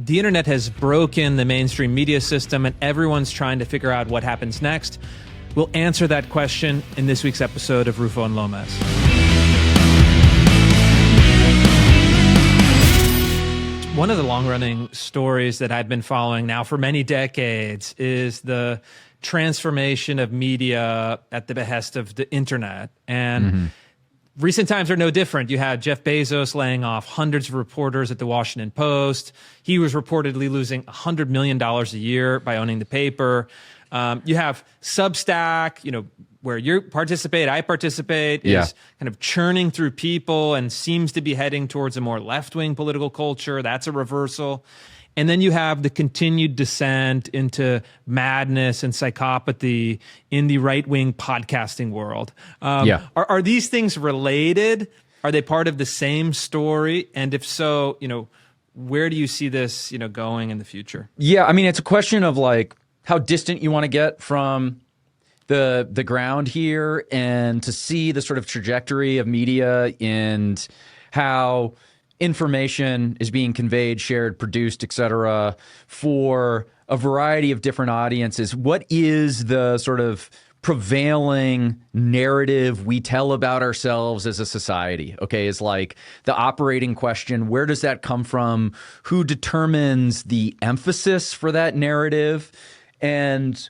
The internet has broken the mainstream media system, and everyone's trying to figure out what happens next. We'll answer that question in this week's episode of Rufo and Lomez. One of the long-running stories that I've been following now for many decades is the transformation of media at the behest of the internet. And recent times are no different. You had Jeff Bezos laying off hundreds of reporters at the Washington Post. He was reportedly losing $100 million a year by owning the paper. You have Substack, where you participate, I participate, is kind of churning through people and seems to be heading towards a more left-wing political culture. That's a reversal. And then you have the continued descent into madness and psychopathy in the right-wing podcasting world. Are these things related? Are they part of the same story? And if so, where do you see this, going in the future? Yeah, I mean, it's a question of like how distant you want to get from the ground here and to see the sort of trajectory of media and how information is being conveyed, shared, produced, et cetera, for a variety of different audiences. What is the sort of prevailing narrative we tell about ourselves as a society? Okay, is like the operating question. Where does that come from? Who determines the emphasis for that narrative? And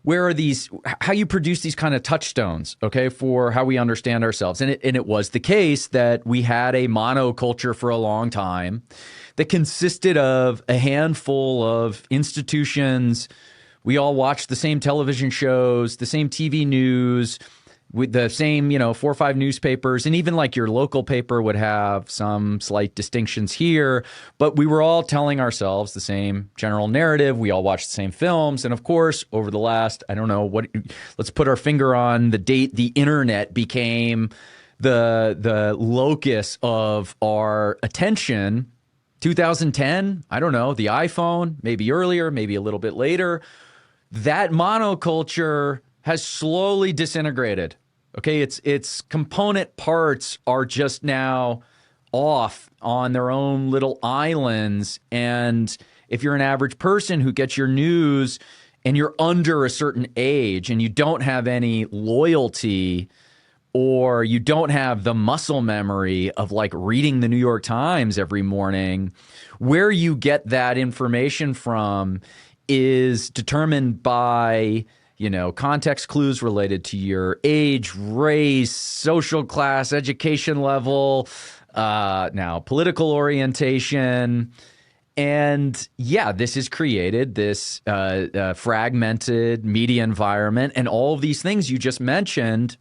where are these, how you produce these kind of touchstones, okay, for how we understand ourselves. And it was the case that we had a monoculture for a long time that consisted of a handful of institutions. We all watched the same television shows, the same TV news, with the same, 4 or 5 newspapers, and even like your local paper would have some slight distinctions here, but we were all telling ourselves the same general narrative. We all watched the same films. And of course, over the last, let's put our finger on the date the internet became the locus of our attention. 2010, I don't know, the iPhone, maybe earlier, maybe a little bit later. That monoculture has slowly disintegrated. Okay, its component parts are just now off on their own little islands. And if you're an average person who gets your news and you're under a certain age and you don't have any loyalty or you don't have the muscle memory of like reading the New York Times every morning, where you get that information from is determined by context clues related to your age, race, social class, education level, now political orientation. And this has created this fragmented media environment. And all of these things you just mentioned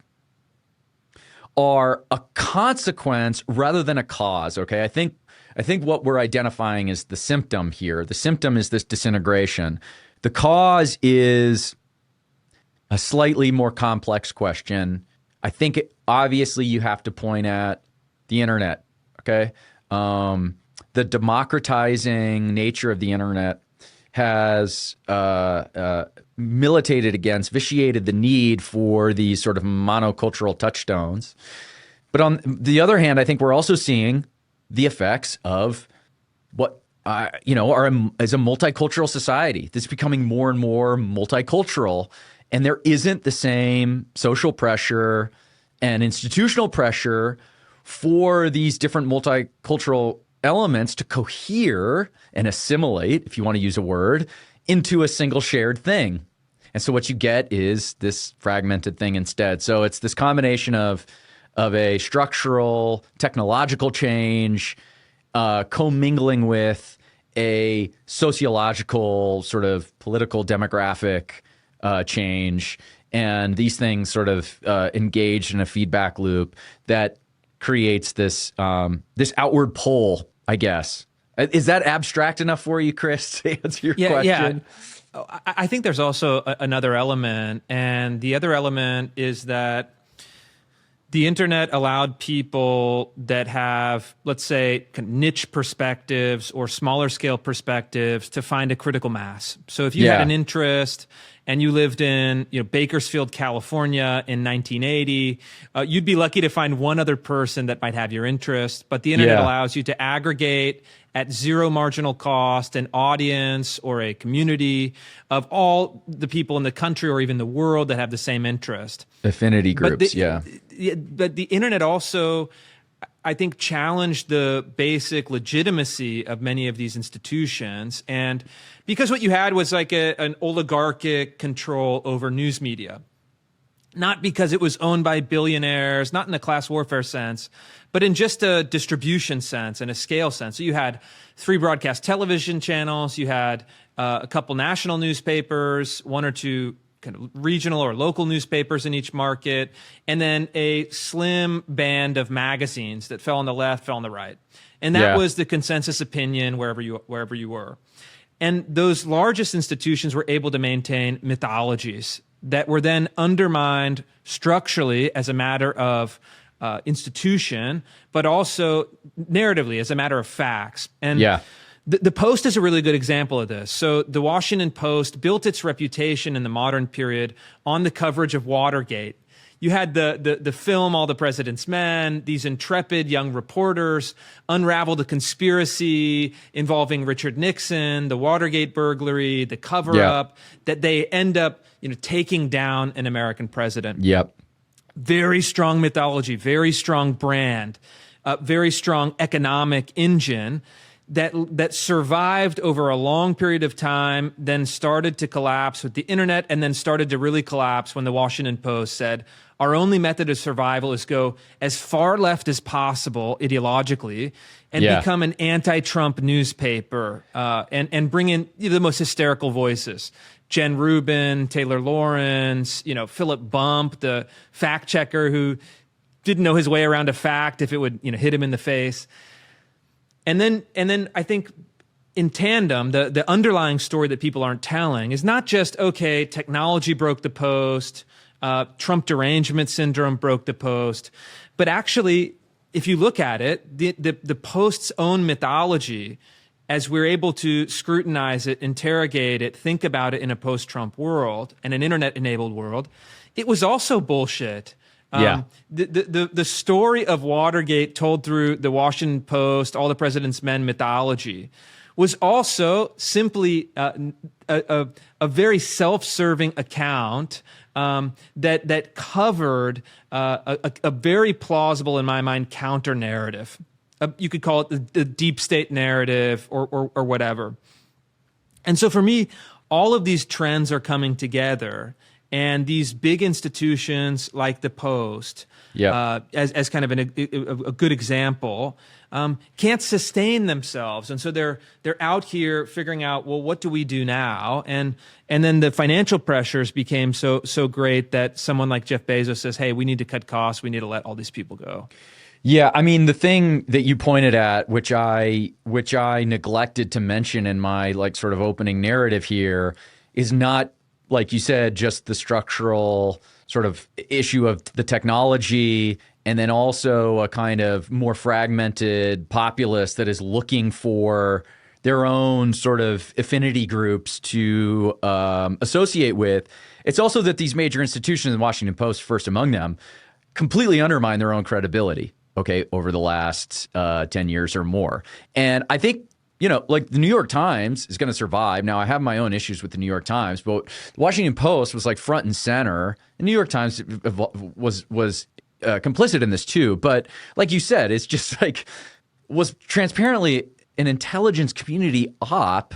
are a consequence rather than a cause. Okay, I think what we're identifying is the symptom here. The symptom is this disintegration. The cause is a slightly more complex question. I think obviously you have to point at the internet, okay? The democratizing nature of the internet has militated against, vitiated the need for these sort of monocultural touchstones. But on the other hand, I think we're also seeing the effects of what are as a multicultural society. This is becoming more and more multicultural. And there isn't the same social pressure and institutional pressure for these different multicultural elements to cohere and assimilate, if you want to use a word, into a single shared thing. And so what you get is this fragmented thing instead. So it's this combination of a structural, technological change commingling with a sociological, sort of political, demographic change, and these things sort of engage in a feedback loop that creates this this outward pull, I guess. Is that abstract enough for you, Chris, to answer your question? Yeah. I think there's also another element, and the other element is that the internet allowed people that have, let's say, niche perspectives or smaller scale perspectives to find a critical mass. So if you had an interest and you lived in Bakersfield, California in 1980, you'd be lucky to find one other person that might have your interest. But the internet allows you to aggregate at zero marginal cost an audience or a community of all the people in the country or even the world that have the same interest. Affinity groups, But the internet also, I think, challenged the basic legitimacy of many of these institutions. And because what you had was like an oligarchic control over news media. Not because it was owned by billionaires, not in a class warfare sense, but in just a distribution sense and a scale sense. So you had 3 broadcast television channels, you had a couple national newspapers, 1 or 2 kind of regional or local newspapers in each market, and then a slim band of magazines that fell on the left, fell on the right. And that was the consensus opinion wherever you were. And those largest institutions were able to maintain mythologies that were then undermined structurally as a matter of institution, but also narratively as a matter of facts. And the Post is a really good example of this. So the Washington Post built its reputation in the modern period on the coverage of Watergate. You had the film All the President's Men. These intrepid young reporters unraveled a conspiracy involving Richard Nixon, the Watergate burglary, the cover-up, that they end up taking down an American president. Very strong mythology, very strong brand, very strong economic engine that survived over a long period of time, then started to collapse with the internet, and then started to really collapse when the Washington Post said, our only method of survival is go as far left as possible ideologically and become an anti-Trump newspaper and bring in the most hysterical voices. Jen Rubin, Taylor Lawrence, Philip Bump, the fact checker who didn't know his way around a fact if it would hit him in the face. And then I think in tandem, the underlying story that people aren't telling is not just, okay, technology broke the Post, Trump derangement syndrome broke the Post, but actually, if you look at it, the Post's own mythology, as we're able to scrutinize it, interrogate it, think about it in a post-Trump world and an internet-enabled world, it was also bullshit. The story of Watergate told through the Washington Post, All the President's Men mythology, was also simply a very self-serving account that covered a very plausible, in my mind, counter narrative. You could call it the deep state narrative or whatever. And so for me, all of these trends are coming together. And these big institutions like the Post, as kind of a good example, can't sustain themselves, and so they're out here figuring out, well, what do we do now? And then the financial pressures became so great that someone like Jeff Bezos says, hey, we need to cut costs, we need to let all these people go. Yeah, I mean, the thing that you pointed at, which I neglected to mention in my sort of opening narrative here, is not, like you said, just the structural sort of issue of the technology, and then also a kind of more fragmented populace that is looking for their own sort of affinity groups to associate with. It's also that these major institutions, the Washington Post first among them, completely undermine their own credibility, over the last 10 years or more. And I think the New York Times is going to survive. Now, I have my own issues with the New York Times, but the Washington Post was front and center. The New York Times was complicit in this too. But like you said, it's just was transparently an intelligence community op.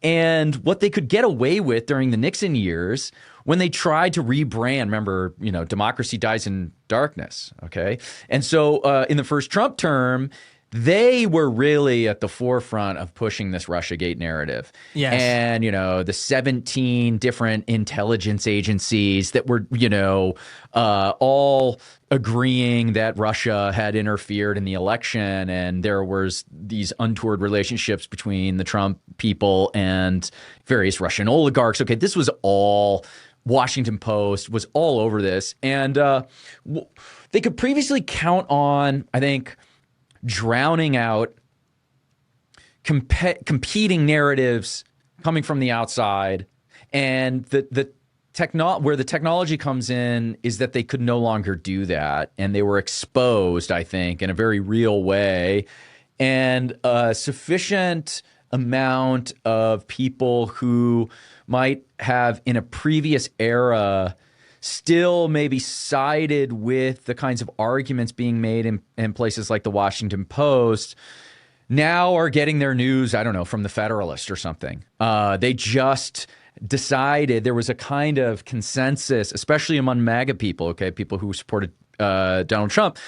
And what they could get away with during the Nixon years when they tried to rebrand, remember, democracy dies in darkness. Okay. And so in the first Trump term, they were really at the forefront of pushing this Russiagate narrative. Yes. And, the 17 different intelligence agencies that were, all agreeing that Russia had interfered in the election, and there was these untoward relationships between the Trump people and various Russian oligarchs. Okay, this was all Washington Post was all over this. And they could previously count on, I think, drowning out competing narratives coming from the outside, and the where the technology comes in is that they could no longer do that, and they were exposed, I think, in a very real way, and a sufficient amount of people who might have in a previous era still maybe sided with the kinds of arguments being made in places like the Washington Post now are getting their news, I don't know, from the Federalist or something. They just decided there was a kind of consensus, especially among MAGA people, okay, people who supported Donald Trump.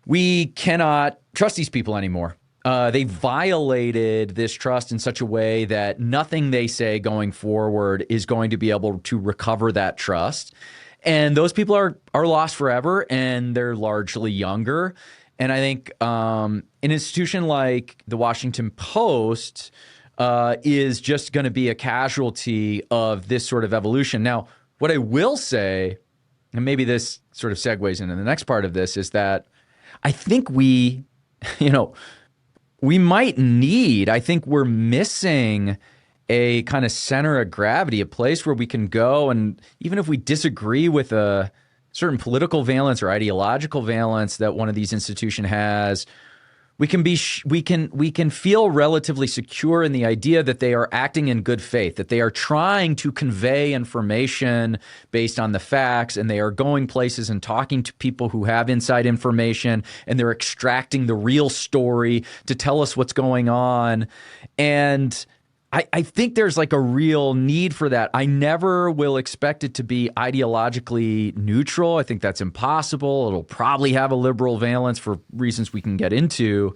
We cannot trust these people anymore. They violated this trust in such a way that nothing they say going forward is going to be able to recover that trust. And those people are lost forever, and they're largely younger. And I think an institution like the Washington Post is just going to be a casualty of this sort of evolution. Now, what I will say, and maybe this sort of segues into the next part of this, is that I think we might need, I think we're missing a kind of center of gravity, a place where we can go, and even if we disagree with a certain political valence or ideological valence that one of these institutions has, we can feel relatively secure in the idea that they are acting in good faith, that they are trying to convey information based on the facts, and they are going places and talking to people who have inside information, and they're extracting the real story to tell us what's going on. And I think there's like a real need for that. I never will expect it to be ideologically neutral. I think that's impossible. It'll probably have a liberal valence for reasons we can get into.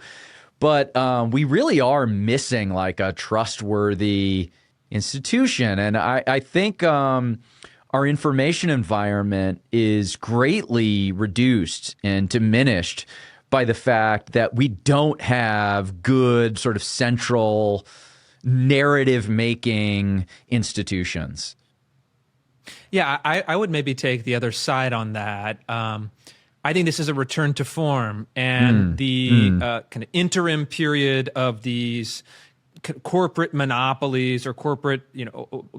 But we really are missing like a trustworthy institution. And I think our information environment is greatly reduced and diminished by the fact that we don't have good sort of central narrative-making institutions. Yeah, I would maybe take the other side on that. I think this is a return to form, and the kind of interim period of these corporate monopolies or corporate, kind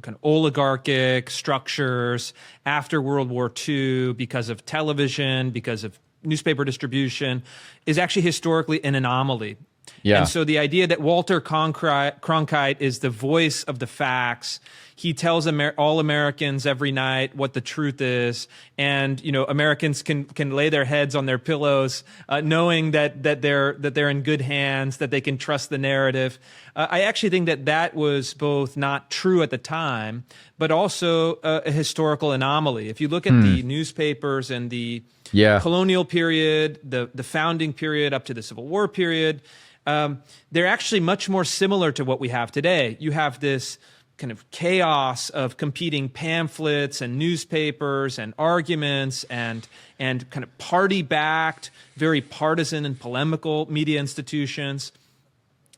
of oligarchic structures after World War II, because of television, because of newspaper distribution, is actually historically an anomaly. Yeah. And so the idea that Walter Cronkite is the voice of the facts, he tells all Americans every night what the truth is, and Americans can lay their heads on their pillows, knowing that they're in good hands, that they can trust the narrative. I actually think that was both not true at the time, but also a historical anomaly. If you look at the newspapers and the colonial period, the founding period up to the Civil War period, they're actually much more similar to what we have today. You have this kind of chaos of competing pamphlets and newspapers and arguments and kind of party-backed, very partisan and polemical media institutions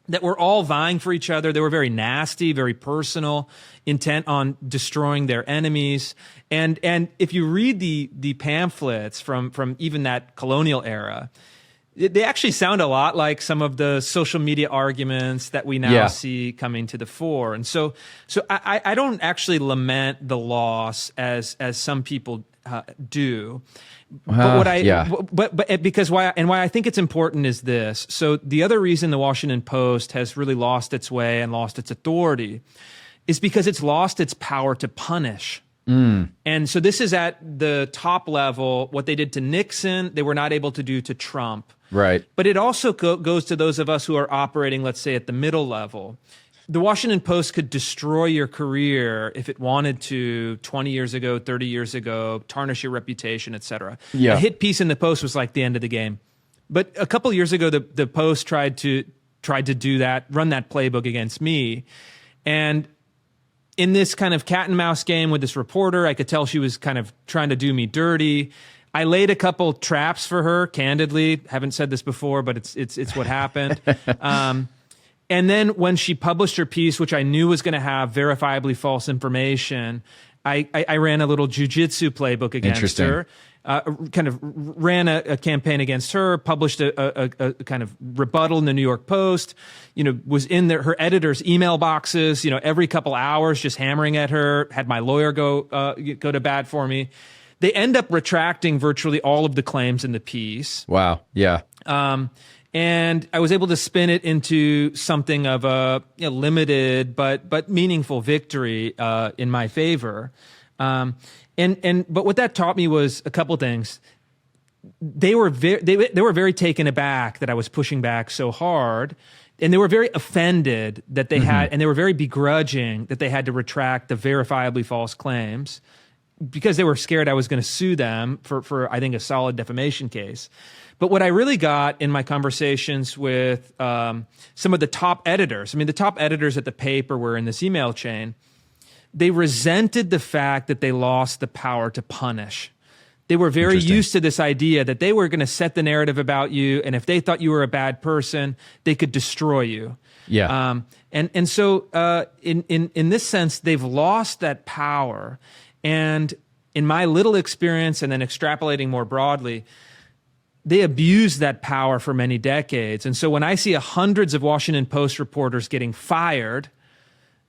that were all vying for each other. They were very nasty, very personal, intent on destroying their enemies. And if you read the pamphlets from even that colonial era, they actually sound a lot like some of the social media arguments that we now see coming to the fore. And so I don't actually lament the loss as some people do. But because why I think it's important is this. So the other reason the Washington Post has really lost its way and lost its authority is because it's lost its power to punish. And so this is at the top level. What they did to Nixon, they were not able to do to Trump. Right. But it also goes to those of us who are operating, let's say, at the middle level. The Washington Post could destroy your career if it wanted to 20 years ago, 30 years ago, tarnish your reputation, et cetera. Yeah. A hit piece in the Post was like the end of the game. But a couple years ago, the Post tried to do that, run that playbook against me. And in this kind of cat and mouse game with this reporter, I could tell she was kind of trying to do me dirty. I laid a couple traps for her, candidly. Haven't said this before, but it's what happened. And then when she published her piece, which I knew was going to have verifiably false information, I ran a little jujitsu playbook against her. kind of ran a campaign against her, published a kind of rebuttal in the New York Post, was in her editor's email boxes, every couple hours, just hammering at her, had my lawyer go to bat for me. They end up retracting virtually all of the claims in the piece. Wow. Yeah. And I was able to spin it into something of a limited but meaningful victory in my favor. But what that taught me was a couple things. They were very taken aback that I was pushing back so hard, and they were very offended that they had, and they were very begrudging that they had to retract the verifiably false claims, because they were scared I was going to sue them for I think a solid defamation case. But what I really got in my conversations with some of the top editors, the top editors at the paper were in this email chain. They resented the fact that they lost the power to punish. They were very used to this idea that they were going to set the narrative about you, and if they thought you were a bad person, they could destroy you. Yeah. And so in this sense, they've lost that power. And in my little experience, and then extrapolating more broadly, they abused that power for many decades. And so when I see hundreds of Washington Post reporters getting fired,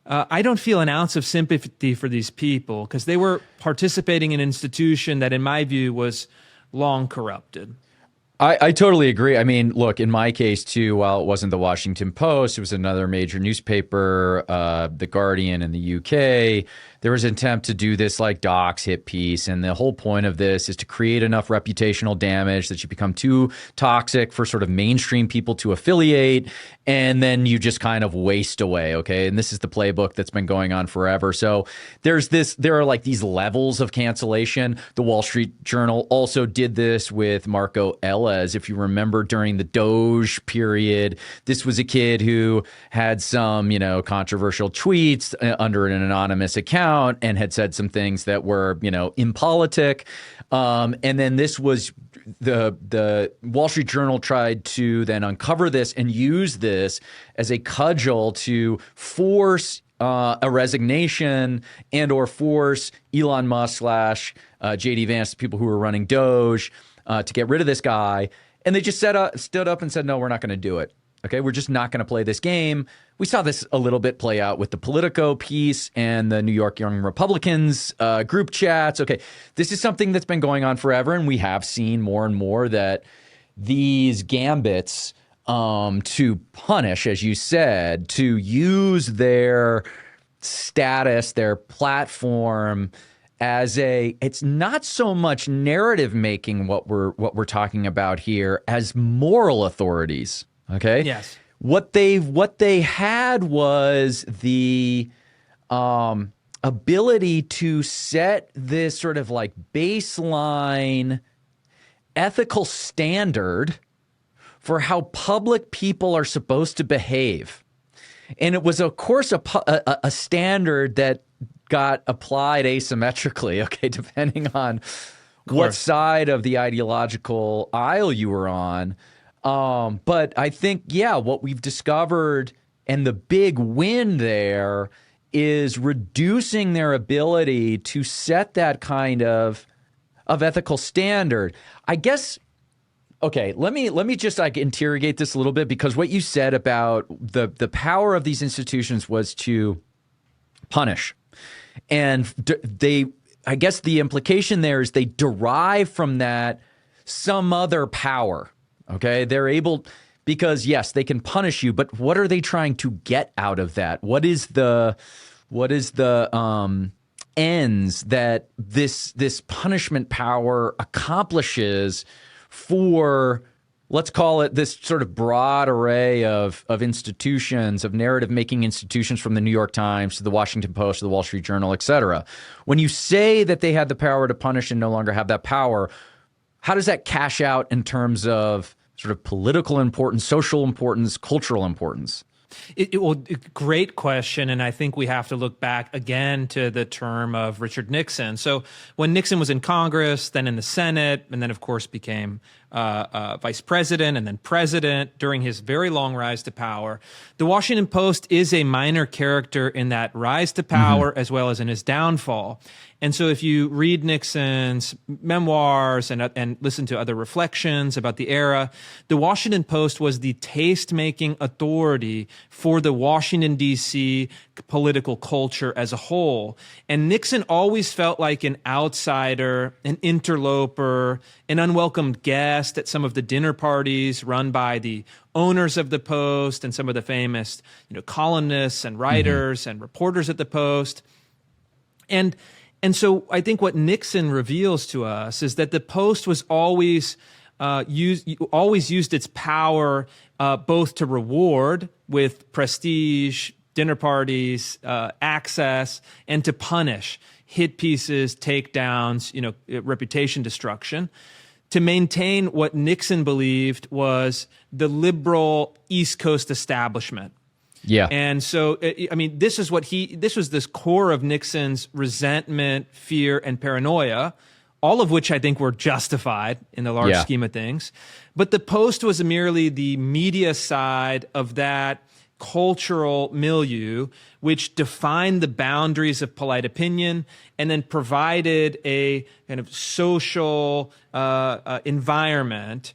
I don't feel an ounce of sympathy for these people, because they were participating in an institution that, in my view, was long corrupted. I totally agree. I mean, look, in my case, too, while it wasn't the Washington Post, it was another major newspaper, The Guardian in the UK. There was an attempt to do this like docs hit piece. And the whole point of this is to create enough reputational damage that you become too toxic for sort of mainstream people to affiliate. And then you just kind of waste away. OK, and this is the playbook that's been going on forever. So there are like these levels of cancellation. The Wall Street Journal also did this with Marco Ellis. If you remember, during the Doge period, this was a kid who had some, controversial tweets under an anonymous account and had said some things that were, impolitic. And then this was the Wall Street Journal tried to then uncover this and use this as a cudgel to force a resignation and or force Elon Musk / JD Vance, the people who were running Doge, to get rid of this guy. And they just stood up and said, no, we're not going to do it. Okay, we're just not going to play this game. We saw this a little bit play out with the Politico piece and the New York Young Republicans group chats. Okay, this is something that's been going on forever, and we have seen more and more that these gambits to punish, as you said, to use their status, their platform as it's not so much narrative making what we're talking about here as moral authorities. Okay. Yes. What they had was the ability to set this sort of like baseline ethical standard for how public people are supposed to behave. And it was, of course, a standard that got applied asymmetrically, okay, depending on what side of the ideological aisle you were on. But I think, what we've discovered and the big win there is reducing their ability to set that kind of ethical standard. I guess, okay, let me just like interrogate this a little bit, because what you said about the power of these institutions was to punish. And I guess the implication there is they derive from that some other power. Okay, they're able, because yes, they can punish you, but what are they trying to get out of that? What is the ends that this punishment power accomplishes for, let's call it, this sort of broad array of institutions, of narrative-making institutions, from the New York Times to the Washington Post to the Wall Street Journal, et cetera. When you say that they had the power to punish and no longer have that power, how does that cash out in terms of sort of political importance, social importance, cultural importance? Great question. And I think we have to look back again to the term of Richard Nixon. So when Nixon was in Congress, then in the Senate, and then, of course, became vice president and then president during his very long rise to power. The Washington Post is a minor character in that rise to power as well as in his downfall. And so if you read Nixon's memoirs and listen to other reflections about the era, the Washington Post was the taste-making authority for the Washington, D.C. political culture as a whole. And Nixon always felt like an outsider, an interloper, an unwelcome guest at some of the dinner parties run by the owners of the Post and some of the famous, columnists and writers and reporters at the Post. And so I think what Nixon reveals to us is that the Post was always used its power both to reward with prestige, dinner parties, access, and to punish hit pieces, takedowns, reputation destruction, to maintain what Nixon believed was the liberal East Coast establishment. Yeah. And so, this was this core of Nixon's resentment, fear, and paranoia, all of which I think were justified in the large scheme of things. But the Post was merely the media side of that cultural milieu, which defined the boundaries of polite opinion and then provided a kind of social environment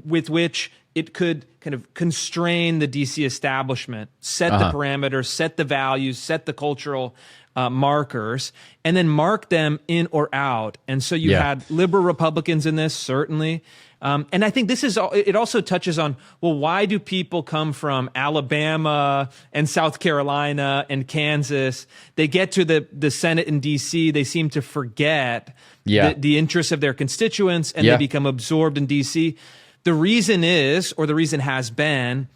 with which it could kind of constrain the DC establishment, set the parameters, set the values, set the cultural markers, and then mark them in or out. And so you had liberal Republicans in this, certainly. And I think it also touches on, well, why do people come from Alabama and South Carolina and Kansas? They get to the Senate in DC, they seem to forget the interests of their constituents, and they become absorbed in DC. The reason is, or the reason has been,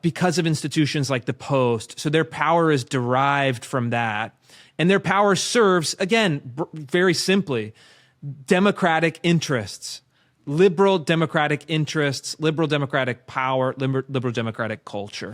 because of institutions like the Post. So their power is derived from that. And their power serves, again, very simply, democratic interests, liberal democratic interests, liberal democratic power, liberal democratic culture.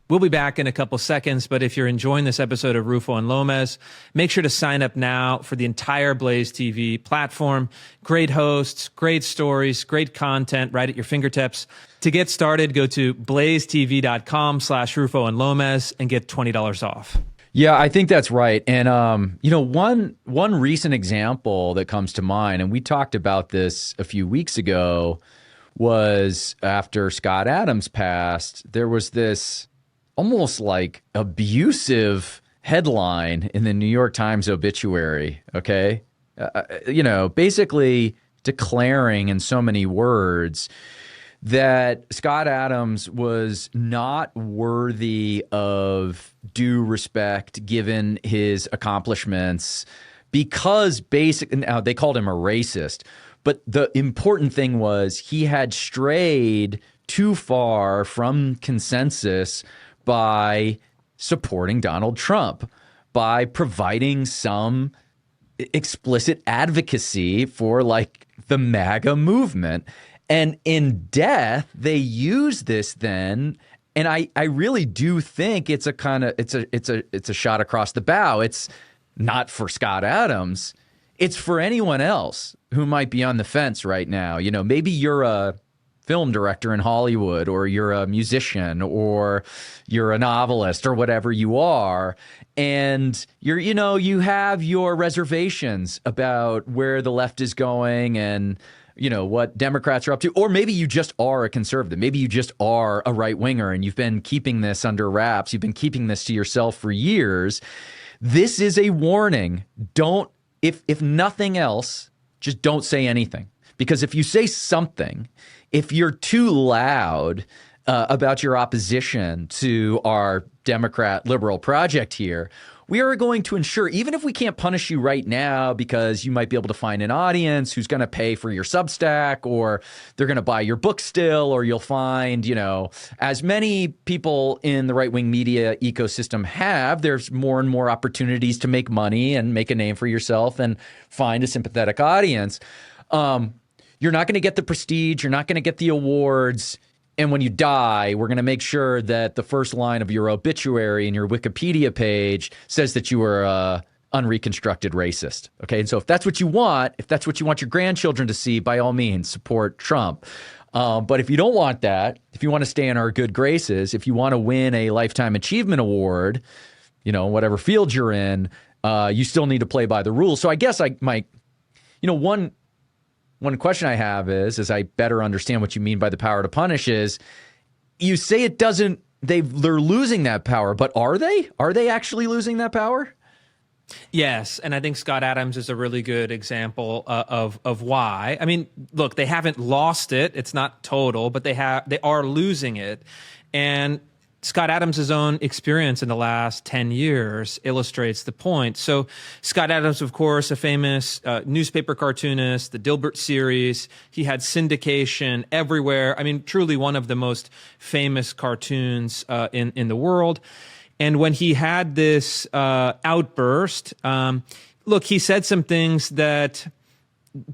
We'll be back in a couple seconds, but if you're enjoying this episode of Rufo and Lomez, make sure to sign up now for the entire Blaze TV platform. Great hosts, great stories, great content right at your fingertips. To get started, go to blazetv.com/Rufo and Lomez and get $20 off. Yeah, I think that's right. And, one recent example that comes to mind, and we talked about this a few weeks ago, was after Scott Adams passed, there was this almost like abusive headline in the New York Times obituary, okay? Basically declaring in so many words that Scott Adams was not worthy of due respect given his accomplishments because now they called him a racist, but the important thing was he had strayed too far from consensus by supporting Donald Trump, by providing some explicit advocacy for like the MAGA movement. And in death, they use this then, and I really do think it's a shot across the bow. It's not for Scott Adams. It's for anyone else who might be on the fence right now. Maybe you're a film director in Hollywood, or you're a musician, or you're a novelist, or whatever you are, and you have your reservations about where the left is going and what Democrats are up to, or maybe you just are a conservative. Maybe you just are a right winger and you've been keeping this under wraps. You've been keeping this to yourself for years. This is a warning. If nothing else, just don't say anything. Because if you say something, if you're too loud about your opposition to our Democrat liberal project here, we are going to ensure, even if we can't punish you right now because you might be able to find an audience who's going to pay for your Substack, or they're going to buy your book still, or you'll find, as many people in the right-wing media ecosystem have, there's more and more opportunities to make money and make a name for yourself and find a sympathetic audience. You're not going to get the prestige. You're not going to get the awards. And when you die, we're going to make sure that the first line of your obituary and your Wikipedia page says that you were a unreconstructed racist. Okay. And so if that's what you want, your grandchildren to see, by all means, support Trump. But if you don't want that, if you want to stay in our good graces, if you want to win a Lifetime Achievement Award, whatever field you're in, you still need to play by the rules. So I guess one question I have is, as I better understand what you mean by the power to punish, is you say it doesn't, they're losing that power, but are they? Are they actually losing that power? Yes, and I think Scott Adams is a really good example of why. I mean, look, they haven't lost it; it's not total, but they are losing it. And Scott Adams' own experience in the last 10 years illustrates the point. So Scott Adams, of course, a famous newspaper cartoonist, the Dilbert series. He had syndication everywhere. I mean, truly one of the most famous cartoons in the world. And when he had this outburst, look, he said some things that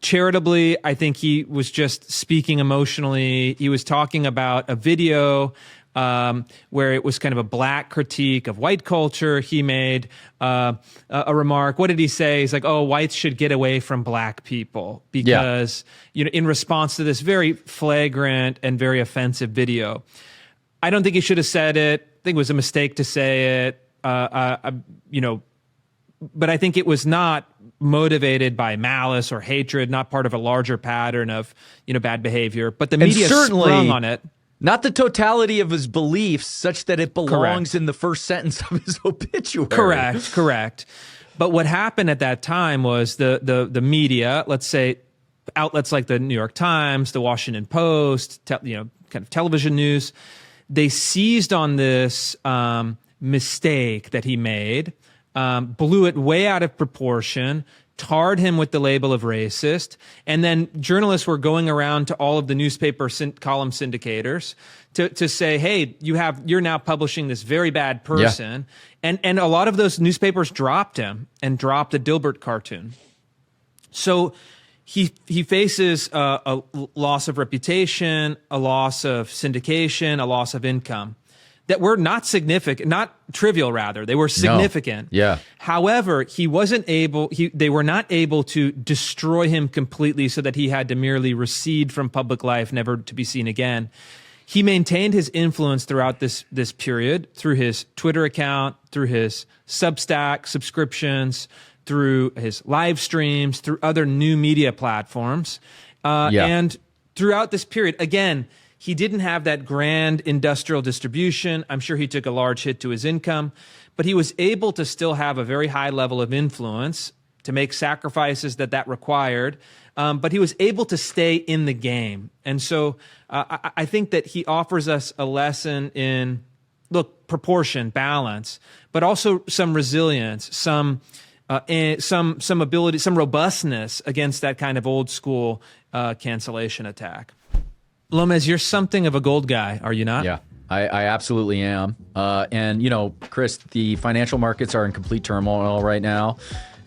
charitably, I think he was just speaking emotionally. He was talking about a video where it was kind of a black critique of white culture. He made a remark. What did he say? He's like, "Oh, whites should get away from black people," because in response to this very flagrant and very offensive video. I don't think he should have said it. I think it was a mistake to say it, but I think it was not motivated by malice or hatred, not part of a larger pattern of, bad behavior. But the media sprung on it. Not the totality of his beliefs such that it belongs in the first sentence of his obituary. Correct. But what happened at that time was the media, let's say outlets like the New York Times, the Washington Post, kind of television news, they seized on this mistake that he made, blew it way out of proportion, tarred him with the label of racist, and then journalists were going around to all of the newspaper column syndicators to say, "Hey, you're now publishing this very bad person," and a lot of those newspapers dropped him and dropped the Dilbert cartoon. So he faces a loss of reputation, a loss of syndication, a loss of income that were not significant, not trivial, rather. They were significant. No. Yeah. However, they were not able to destroy him completely so that he had to merely recede from public life, never to be seen again. He maintained his influence throughout this period through his Twitter account, through his Substack subscriptions, through his live streams, through other new media platforms. And throughout this period, again, he didn't have that grand industrial distribution. I'm sure he took a large hit to his income, but he was able to still have a very high level of influence, to make sacrifices that required. But he was able to stay in the game. And so I think that he offers us a lesson in, look, proportion, balance, but also some resilience, some ability, some robustness against that kind of old school cancellation attack. Lomez, you're something of a gold guy, are you not? Yeah, I absolutely am. And Chris, the financial markets are in complete turmoil right now.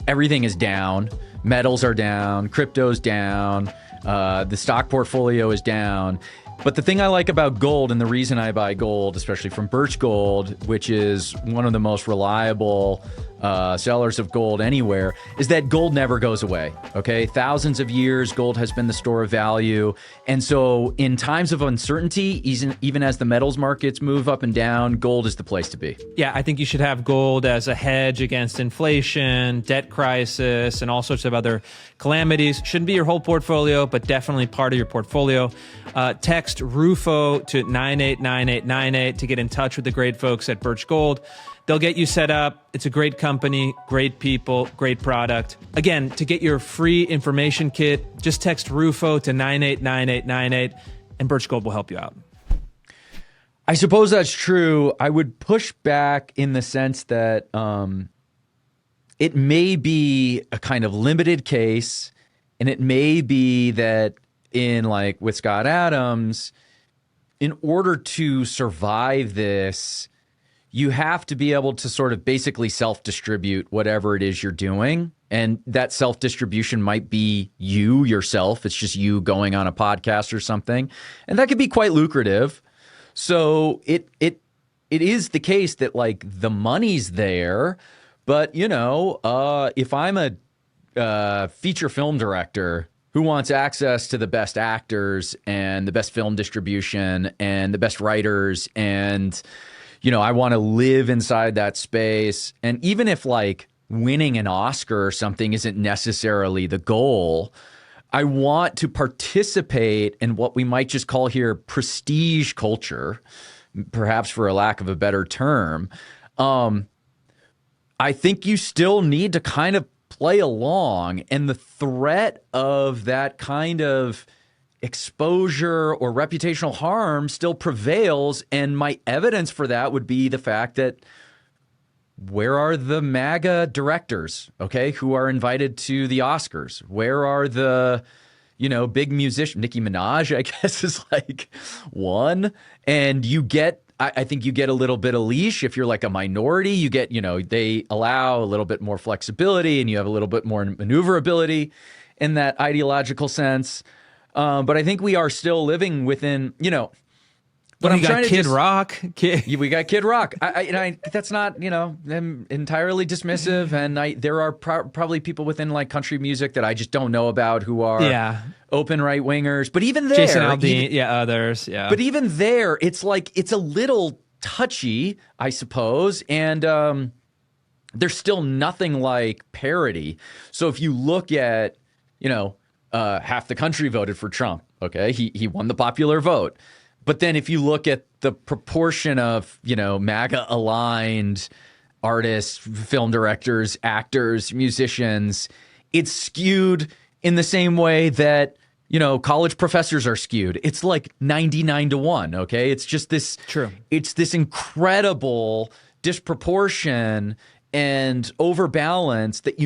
Everything is down. Metals are down. Crypto's down. The stock portfolio is down. But the thing I like about gold, and the reason I buy gold, especially from Birch Gold, which is one of the most reliable sellers of gold anywhere, is that gold never goes away. Okay, thousands of years, gold has been the store of value. And so in times of uncertainty, even as the metals markets move up and down, gold is the place to be. Yeah, I think you should have gold as a hedge against inflation, debt crisis, and all sorts of other calamities. Shouldn't be your whole portfolio, but definitely part of your portfolio. Text Rufo to 989898 to get in touch with the great folks at Birch Gold. They'll get you set up. It's a great company, great people, great product. Again, to get your free information kit, just text Rufo to 989898 and Birch Gold will help you out. I suppose that's true. I would push back in the sense that it may be a kind of limited case, and it may be that with Scott Adams, in order to survive this, you have to be able to sort of basically self-distribute whatever it is you're doing. And that self-distribution might be you yourself. It's just you going on a podcast or something. And that could be quite lucrative. So it is the case that the money's there, But, if I'm a feature film director who wants access to the best actors and the best film distribution and the best writers, and, I want to live inside that space. And even if like winning an Oscar or something isn't necessarily the goal, I want to participate in what we might just call here prestige culture, perhaps for a lack of a better term. I think you still need to kind of play along, and the threat of that kind of exposure or reputational harm still prevails. And my evidence for that would be the fact that where are the MAGA directors, okay, who are invited to the Oscars? Where are the, big musicians? Nicki Minaj, I guess, is like one. And I think you get a little bit of leash if you're like a minority. You get, they allow a little bit more flexibility, and you have a little bit more maneuverability in that ideological sense. But I think we are still living within, But I'm trying to Kid Rock. We got Kid Rock. That's not, I'm entirely dismissive. And there are probably people within like country music that I just don't know about who are open right wingers. But even there, Jason Aldean, others, But even there, it's like it's a little touchy, I suppose, and there's still nothing like parity. So if you look at, half the country voted for Trump. Okay, he won the popular vote. But then if you look at the proportion of, MAGA aligned artists, film directors, actors, musicians, it's skewed in the same way that, college professors are skewed. It's like 99-1. Okay. It's just this. True. It's this incredible disproportion and overbalance that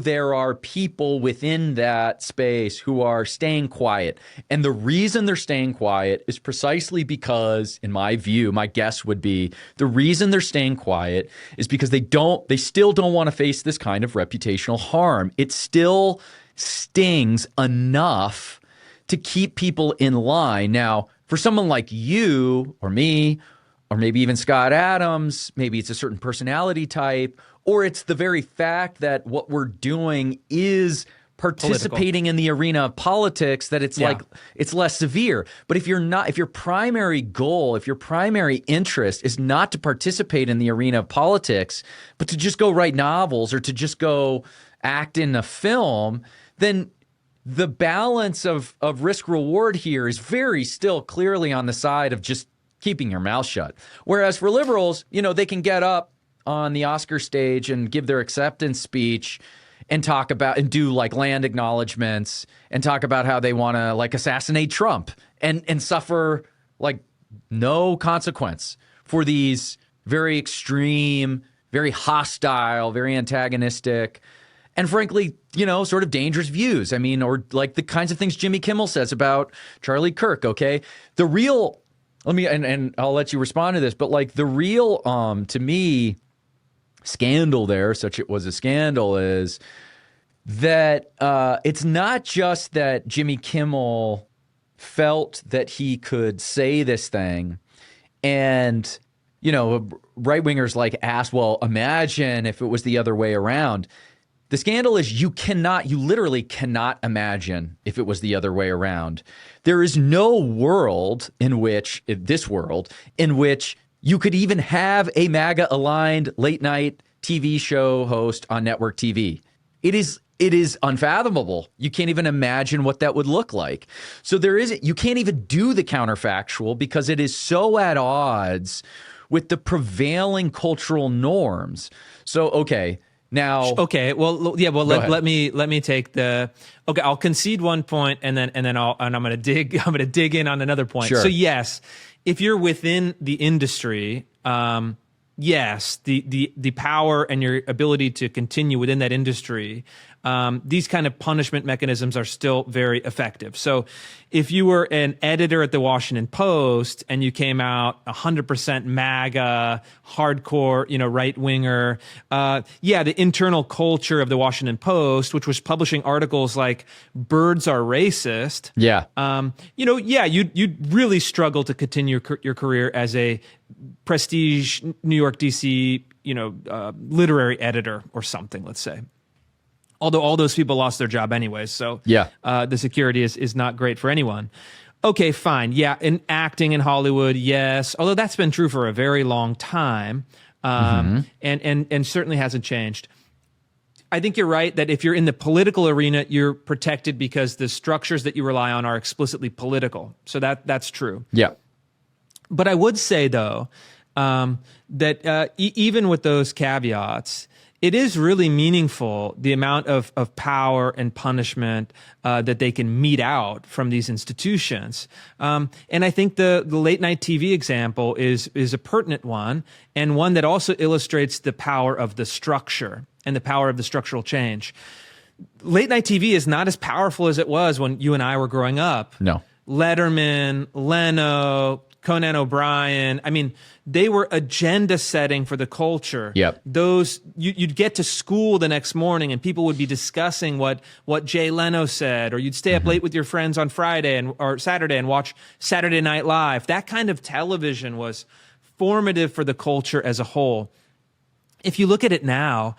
there are people within that space who are staying quiet. And the reason they're staying quiet is precisely because, in my view, my guess would be the reason they're staying quiet is because they still don't want to face this kind of reputational harm. It still stings enough to keep in line. Now, for someone like you or me, or maybe even Scott Adams, maybe it's a certain personality type, or it's the very fact that what we're doing is participating in the arena of politics, that it's like it's less severe. But if your primary goal, if your primary interest is not to participate in the arena of politics, but to just go write novels or to just go act in a film, then the balance of risk reward here is very still clearly on the side of just keeping your mouth shut. Whereas for liberals, they can get up on the Oscar stage and give their acceptance speech and talk about and do like land acknowledgments and talk about how they want to like assassinate Trump and suffer like no consequence for these very extreme, very hostile, very antagonistic, and frankly, sort of dangerous views. I mean, or like the kinds of things Jimmy Kimmel says about Charlie Kirk. Okay. The real, and I'll let you respond to this, but like the real, to me, scandal there, such it was a scandal, is that it's not just that Jimmy Kimmel felt that he could say this thing and, right-wingers like asked, well, imagine if it was the other way around. The scandal is you literally cannot imagine if it was the other way around. There is no world in which you could even have a MAGA-aligned late-night TV show host on network TV. It is unfathomable. You can't even imagine what that would look like. So you can't even do the counterfactual because it is so at odds with the prevailing cultural norms. So, okay. Now, let me take the. Okay, I'll concede one point, and then I'm going to dig in on another point. Sure. So yes, if you're within the industry, yes, the power and your ability to continue within that industry, these kind of punishment mechanisms are still very effective. So if you were an editor at the Washington Post and you came out 100% MAGA, hardcore, right winger, the internal culture of the Washington Post, which was publishing articles like "Birds are racist," you'd really struggle to continue your career as a prestige New York, DC, literary editor or something, let's say. Although all those people lost their job anyways, so the security is not great for anyone. Okay, fine. Yeah, in acting in Hollywood, yes. Although that's been true for a very long time, and certainly hasn't changed. I think you're right that if you're in the political arena, you're protected because the structures that you rely on are explicitly political. So that's true. Yeah. But I would say, though, that even with those caveats, it is really meaningful, the amount of power and punishment that they can mete out from these institutions. And I think the late night TV example is a pertinent one, and one that also illustrates the power of the structure and the power of the structural change. Late night TV is not as powerful as it was when you and I were growing up. No. Letterman, Leno, Conan O'Brien. I mean, they were agenda setting for the culture. Yep. Those you'd get to school the next morning and people would be discussing what Jay Leno said, or you'd stay up late with your friends on Friday or Saturday and watch Saturday Night Live. That kind of television was formative for the culture as a whole. If you look at it now,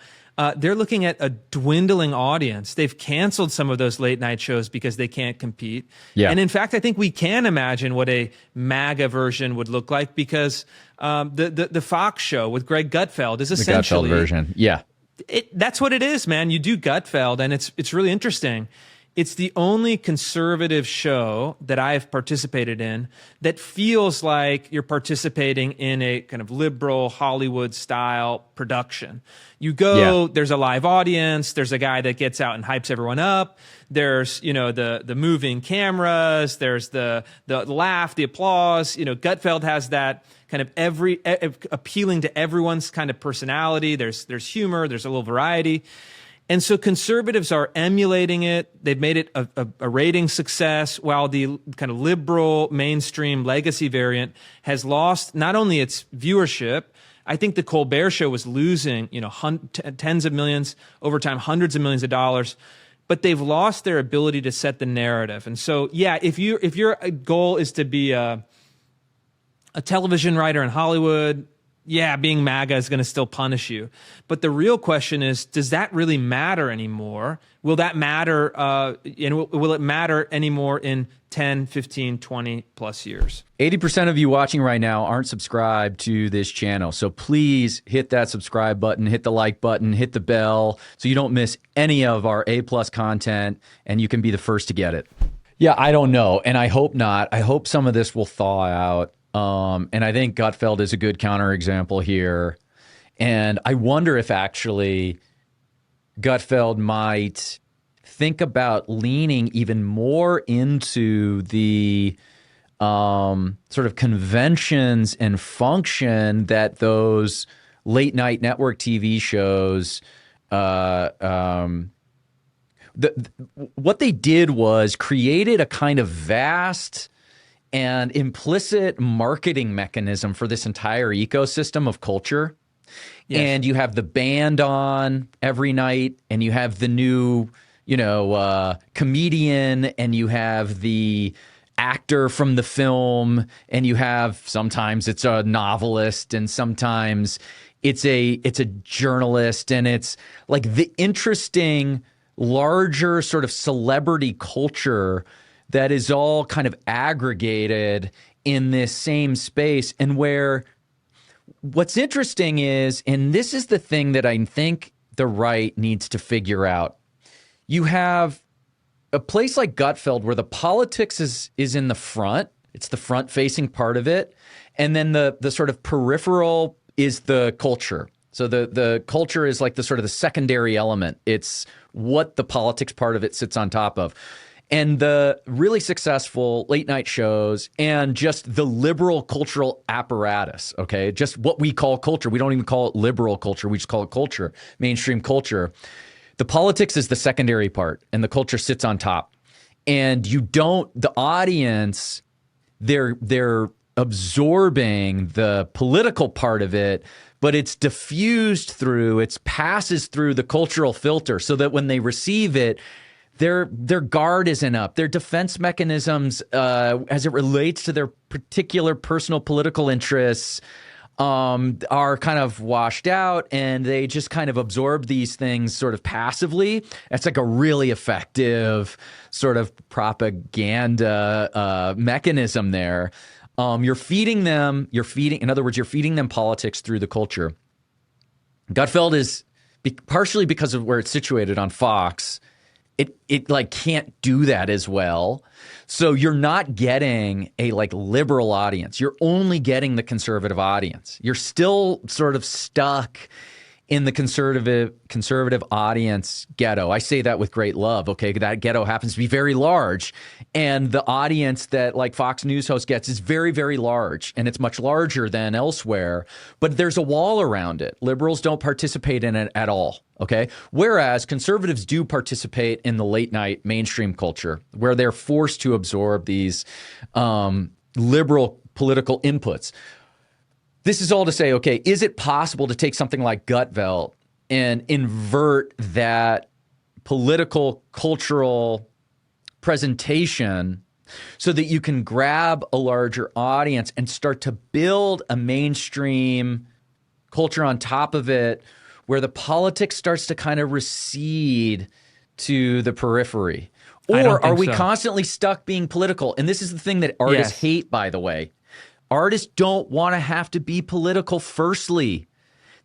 they're looking at a dwindling audience. They've canceled some of those late night shows because they can't compete. Yeah. And in fact, I think we can imagine what a MAGA version would look like, because the Fox show with Greg Gutfeld is essentially the Gutfeld version. Yeah. That's what it is, man. You do Gutfeld, and it's really interesting. It's the only conservative show that I've participated in that feels like you're participating in a kind of liberal Hollywood style production. You go, there's a live audience, there's a guy that gets out and hypes everyone up. There's, the moving cameras, there's the laugh, the applause. Gutfeld has that kind of appealing to everyone's kind of personality. There's humor, there's a little variety. And so conservatives are emulating it. They've made it a rating success, while the kind of liberal mainstream legacy variant has lost not only its viewership. I think the Colbert Show was losing, tens of millions, over time, hundreds of millions of dollars, but they've lost their ability to set the narrative. And so, yeah, if your goal is to be a television writer in Hollywood, yeah, being MAGA is going to still punish you. But the real question is, does that really matter anymore? Will that matter, will it matter anymore in 10, 15, 20 plus years? 80% of you watching right now aren't subscribed to this channel. So please hit that subscribe button, hit the like button, hit the bell, so you don't miss any of our A+ content, and you can be the first to get it. Yeah, I don't know, and I hope not. I hope some of this will thaw out. And I think Gutfeld is a good counterexample here. And I wonder if actually Gutfeld might think about leaning even more into the sort of conventions and function that those late night network TV shows, what they did was created a kind of vast and implicit marketing mechanism for this entire ecosystem of culture. Yes. And you have the band on every night, and you have the new, comedian, and you have the actor from the film, and you have, sometimes it's a novelist, and sometimes it's a journalist, and it's like the interesting, larger sort of celebrity culture that is all kind of aggregated in this same space. And where what's interesting is, and this is the thing that I think the right needs to figure out, you have a place like Gutfeld where the politics is in the front. It's the front-facing part of it. And then the sort of peripheral is the culture. So the culture is like the sort of the secondary element. It's what the politics part of it sits on top of. And the really successful late night shows and just the liberal cultural apparatus, okay, just what we call culture. We don't even call it liberal culture. We just call it culture, mainstream culture. The politics is the secondary part, and the culture sits on top. And the audience, they're absorbing the political part of it, but it's diffused through, it passes through the cultural filter, so that when they receive it, their guard isn't up. Their defense mechanisms, as it relates to their particular personal political interests, are kind of washed out, and they just kind of absorb these things sort of passively. It's like a really effective sort of propaganda mechanism there. You're feeding them politics through the culture. Gutfeld is partially because of where it's situated on Fox. It like can't do that as well. So you're not getting a like liberal audience. You're only getting the conservative audience. You're still sort of stuck in the conservative audience ghetto. I say that with great love. Okay, that ghetto happens to be very large, and the audience that like Fox News host gets is very, very large, and it's much larger than elsewhere. But there's a wall around it. Liberals don't participate in it at all. Okay, whereas conservatives do participate in the late night mainstream culture, where they're forced to absorb these liberal political inputs. This is all to say, okay, is it possible to take something like Gutfeld and invert that political, cultural presentation so that you can grab a larger audience and start to build a mainstream culture on top of it where the politics starts to kind of recede to the periphery? Or are we constantly stuck being political? And this is the thing that artists hate, by the way. Artists don't want to have to be political firstly.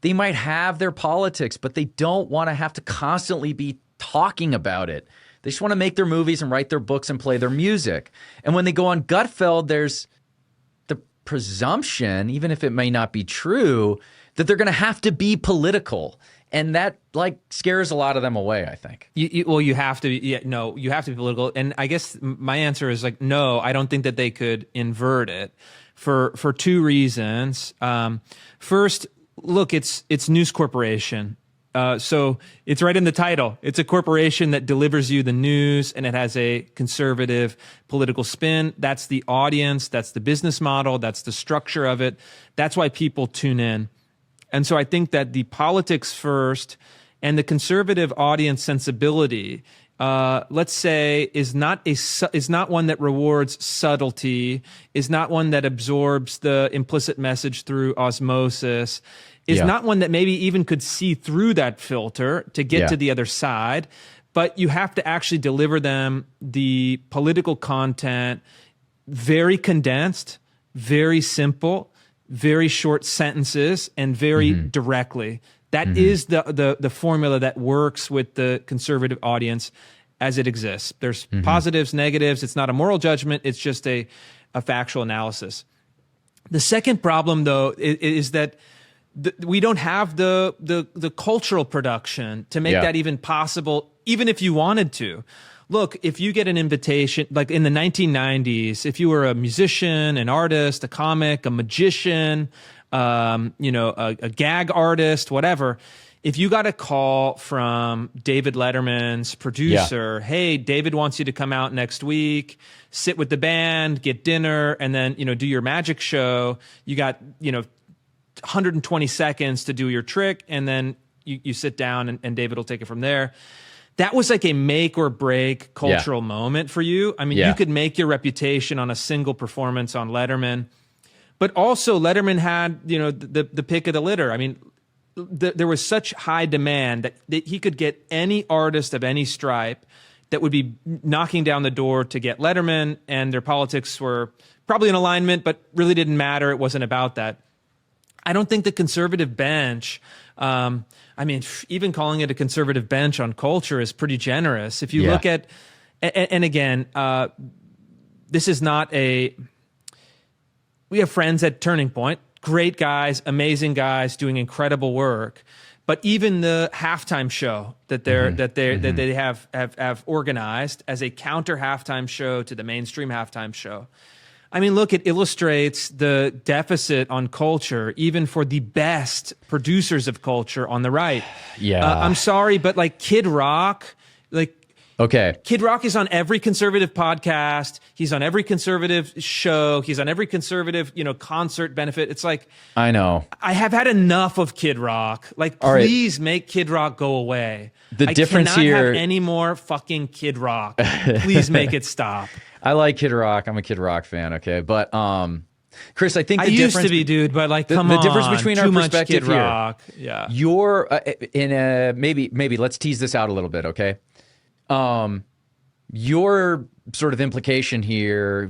They might have their politics, but they don't want to have to constantly be talking about it. They just want to make their movies and write their books and play their music. And when they go on Gutfeld, there's the presumption, even if it may not be true, that they're going to have to be political. And that like scares a lot of them away, I think. You have to. You have to be political. And I guess my answer is like, no, I don't think that they could invert it for two reasons. First, look, it's News Corporation. So it's right in the title. It's a corporation that delivers you the news, and it has a conservative political spin. That's the audience. That's the business model. That's the structure of it. That's why people tune in. And so I think that the politics first and the conservative audience sensibility, let's say, is not one that rewards subtlety, is not one that absorbs the implicit message through osmosis, is not one that maybe even could see through that filter to get to the other side. But you have to actually deliver them the political content, very condensed, very simple, very short sentences, and very directly. That is the formula that works with the conservative audience as it exists. There's positives, negatives. It's not a moral judgment. It's just a factual analysis. The second problem, though, is that we don't have the cultural production to make that even possible, even if you wanted to. Look, if you get an invitation, like in the 1990s, if you were a musician, an artist, a comic, a magician, a gag artist, whatever, if you got a call from David Letterman's producer, hey, David wants you to come out next week, sit with the band, get dinner, and then, do your magic show, you got, 120 seconds to do your trick, and then you sit down and David will take it from there. That was like a make or break cultural moment for you. I mean, you could make your reputation on a single performance on Letterman, but also Letterman had, the pick of the litter. I mean, there was such high demand that he could get any artist of any stripe that would be knocking down the door to get Letterman, and their politics were probably in alignment, but really didn't matter. It wasn't about that. I don't think the conservative bench, even calling it a conservative bench on culture is pretty generous. If you look at, and again, this is not we have friends at Turning Point, great guys, amazing guys doing incredible work. But even the halftime show that they have organized as a counter halftime show to the mainstream halftime show, I mean, look, it illustrates the deficit on culture, even for the best producers of culture on the right. I'm sorry, but like Kid Rock, like Okay. Kid Rock is on every conservative podcast. He's on every conservative show. He's on every conservative, concert benefit. It's like, I know. I have had enough of Kid Rock. Like, please make Kid Rock go away. The difference here. I cannot have any more fucking Kid Rock. Please make it stop. I like Kid Rock. I'm a Kid Rock fan. Okay. But, Chris, I think I used to be, dude, but like, come on. The difference between our perspective Kid Rock. Yeah. You're maybe let's tease this out a little bit. Okay. Your sort of implication here,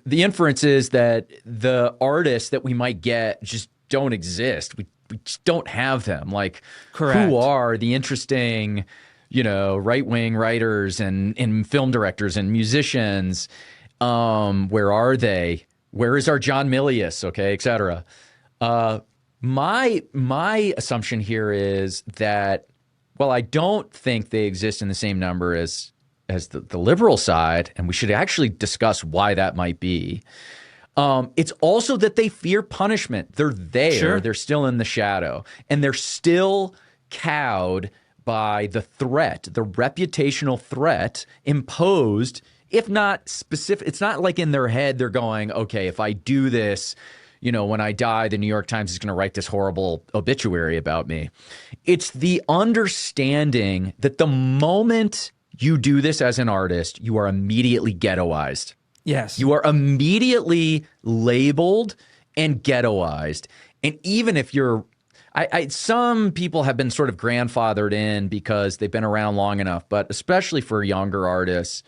the inference is that the artists that we might get just don't exist. We just don't have them. Like, correct. Who are the interesting, right-wing writers and film directors and musicians? Where are they? Where is our John Milius? Okay, et cetera. My assumption here is that, well, I don't think they exist in the same number as the liberal side, and we should actually discuss why that might be. It's also that they fear punishment. They're there. Sure. They're still in the shadow, and they're still cowed by the threat, the reputational threat imposed, if not specific. It's not like in their head they're going, okay, if I do this, when I die, the New York Times is going to write this horrible obituary about me. It's the understanding that the moment you do this as an artist, you are immediately ghettoized. Yes. You are immediately labeled and ghettoized. And even if you're some people have been sort of grandfathered in because they've been around long enough, but especially for younger artists,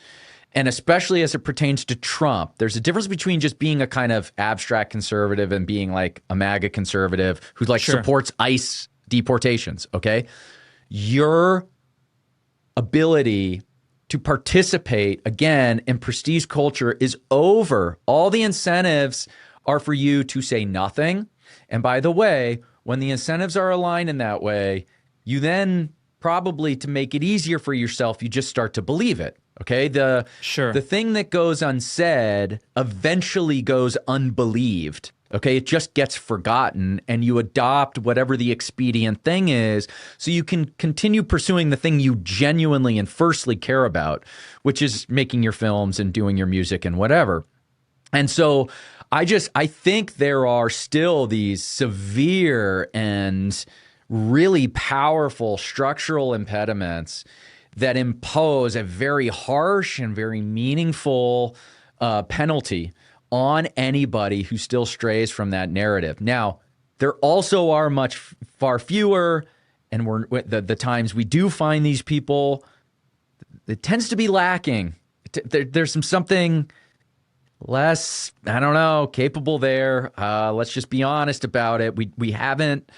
and especially as it pertains to Trump, there's a difference between just being a kind of abstract conservative and being like a MAGA conservative who supports ICE deportations, okay? Your ability to participate, again, in prestige culture is over. All the incentives are for you to say nothing. And by the way, when the incentives are aligned in that way, you then probably, to make it easier for yourself, you just start to believe it. Okay, the thing that goes unsaid eventually goes unbelieved. Okay, it just gets forgotten, and you adopt whatever the expedient thing is so you can continue pursuing the thing you genuinely and firstly care about, which is making your films and doing your music and whatever. And so I think there are still these severe and really powerful structural impediments that impose a very harsh and very meaningful penalty on anybody who still strays from that narrative. Now, there also are far fewer, and the times we do find these people, it tends to be lacking. There's something less, I don't know, capable there. Let's just be honest about it. We haven't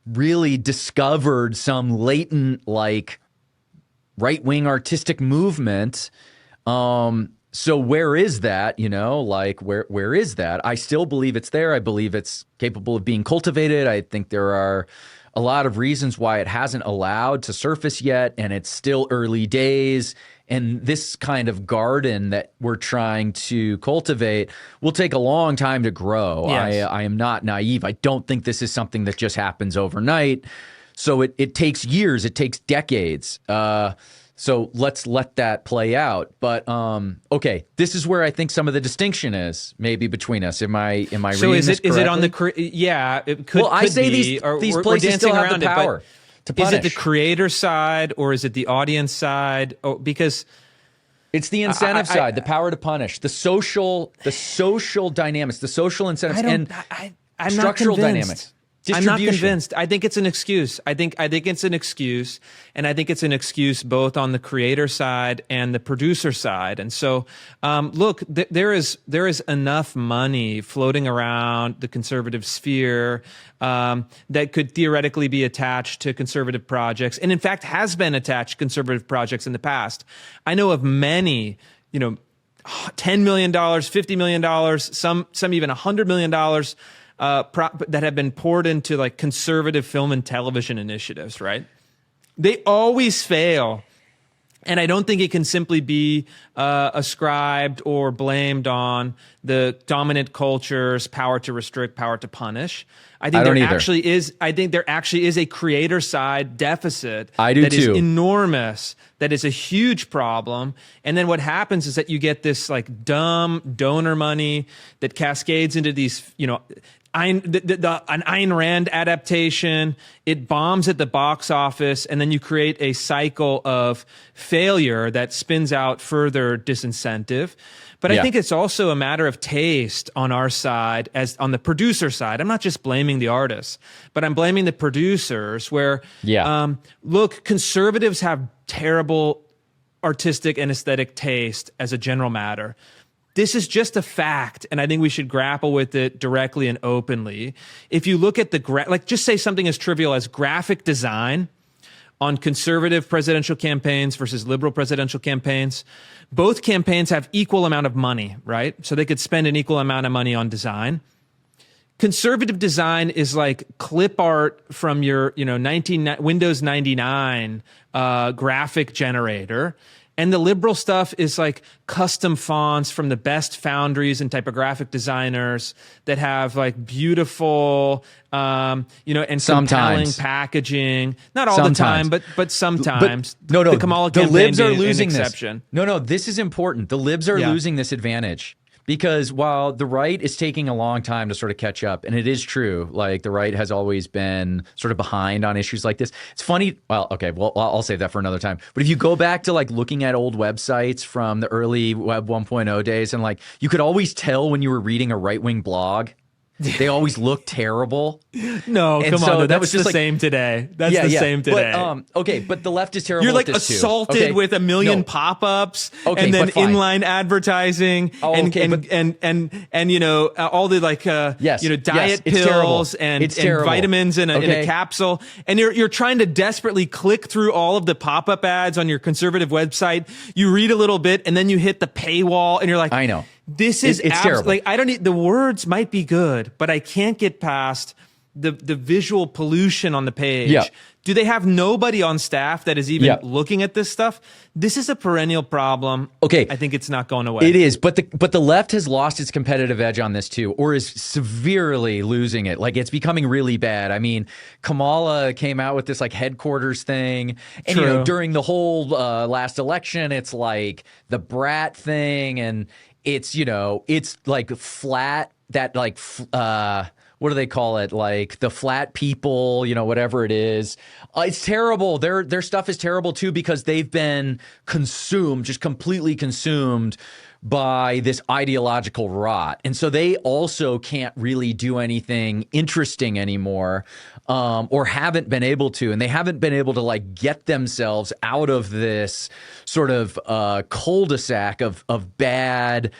really discovered some latent, like, right-wing artistic movement. So where is that, where is that? I still believe it's there. I believe it's capable of being cultivated. I think there are a lot of reasons why it hasn't allowed to surface yet, and it's still early days. And this kind of garden that we're trying to cultivate will take a long time to grow. Yes. I am not naive. I don't think this is something that just happens overnight. So it takes years, it takes decades. So let's let that play out. But okay, this is where I think some of the distinction is maybe between us. Am I reading this correctly? Is it on the yeah? It could. Well, I say be, these places still have the power to punish. Is it the creator side or is it the audience side? Oh, because it's the incentive side, the power to punish, the social dynamics, the social incentives, and I'm structural dynamics. I'm not convinced. I think it's an excuse. I think it's an excuse, and I think it's an excuse both on the creator side and the producer side. And so, look, there is enough money floating around the conservative sphere that could theoretically be attached to conservative projects, and in fact has been attached to conservative projects in the past. I know of many, $10 million, $50 million, some even $100 million. That have been poured into like conservative film and television initiatives, right? They always fail And I don't think it can simply be ascribed or blamed on the dominant culture's power to restrict, power to punish. I think there actually is a creator side deficit that is enormous. That is a huge problem. And then what happens is that you get this like dumb donor money that cascades into these, an Ayn Rand adaptation. It bombs at the box office, and then you create a cycle of failure that spins out further disincentive. But I think it's also a matter of taste on our side, as on the producer side. I'm not just blaming the artists, but I'm blaming the producers where, look, conservatives have terrible artistic and aesthetic taste as a general matter. This is just a fact, and I think we should grapple with it directly and openly. If you look at just say something as trivial as graphic design on conservative presidential campaigns versus liberal presidential campaigns, both campaigns have equal amount of money, right? So they could spend an equal amount of money on design. Conservative design is like clip art from your, Windows 99 graphic generator. And the liberal stuff is like custom fonts from the best foundries and typographic designers that have like beautiful, and compelling packaging. Not all the time, but sometimes. No, the Kamala campaign the libs are being losing an this. exception. No, this is important. The libs are losing this advantage. Because while the right is taking a long time to sort of catch up, and it is true, like the right has always been sort of behind on issues like this. It's funny. Well, okay, I'll save that for another time. But if you go back to like looking at old websites from the early Web 1.0 days, and like you could always tell when you were reading a right-wing blog. They always look terrible. No, come on. That was just the same today. That's the same today. But the left is terrible. You're like at this assaulted with a million pop-ups and then inline advertising and all the like diet pills and vitamins in a capsule. And you're trying to desperately click through all of the pop-up ads on your conservative website. You read a little bit and then you hit the paywall and you're like, I know. This is terrible. Like I don't need the words might be good, but I can't get past the visual pollution on the page. Yeah. Do they have nobody on staff that is even looking at this stuff? This is a perennial problem. Okay. I think it's not going away. It is, but the left has lost its competitive edge on this too, or is severely losing it. Like it's becoming really bad. I mean, Kamala came out with this like headquarters thing, and during the whole last election, it's like the brat thing, and it's it's like flat that like what do they call it? Like the flat people, whatever it is. It's terrible. Their stuff is terrible too because they've been consumed, just completely consumed by this ideological rot. And so they also can't really do anything interesting anymore, or haven't been able to. And they haven't been able to like get themselves out of this sort of cul-de-sac of bad